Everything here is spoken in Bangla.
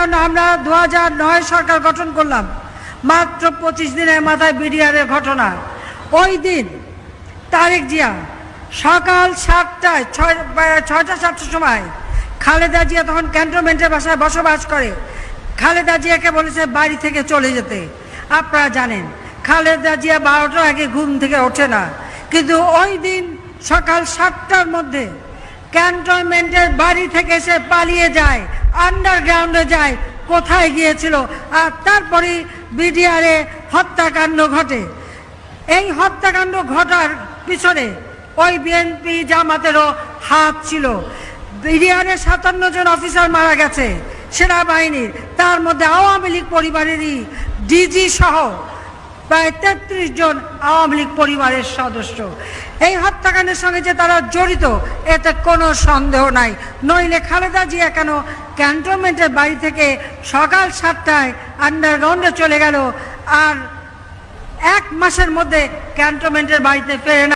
আমরা 2009 সরকার গঠন করলাম, মাত্র 25 দিনের মাথায় বিডিআরের ঘটনা। ওই দিন তারেক জিয়া সকাল 7টায় 6টা-7টার সময়, খালেদা জিয়া তখন ক্যান্টনমেন্টের বাসায় বসবাস করে, খালেদা জিয়াকে বলেছে বাড়ি থেকে চলে যেতে। আপনারা জানেন খালেদা জিয়া 12টার আগে ঘুম থেকে ওঠে না, কিন্তু ওই দিন সকাল 7টার মধ্যে ক্যান্টনমেন্টের বাড়ি থেকে সে পালিয়ে যায়, আন্ডারগ্রাউন্ডে যায়। কোথায় গিয়েছিল? আর তারপরে বিডিআরে হত্যাকাণ্ড ঘটে। এই হত্যাকাণ্ড ঘটার পিছনে ওই বিএনপি জামাতেরও হাত ছিল। বিডিআরে 57 জন অফিসার মারা গেছে সেনাবাহিনীর, তার মধ্যে আওয়ামী লীগ পরিবারেরই ডিজি সহ প্রায় 33 জন আওয়ামী লীগ পরিবারের সদস্য। এই হত্যাকাণ্ডের সঙ্গে যে তারা জড়িত এতে কোনো সন্দেহ নাই। নইলে খালেদা জিয়া কেন ক্যান্টনমেন্টের বাড়ি থেকে সকাল 7টায় আন্ডারগ্রাউন্ডে চলে গেল আর 1 মাসের মধ্যে ক্যান্টনমেন্টের বাড়িতে ফেরে না?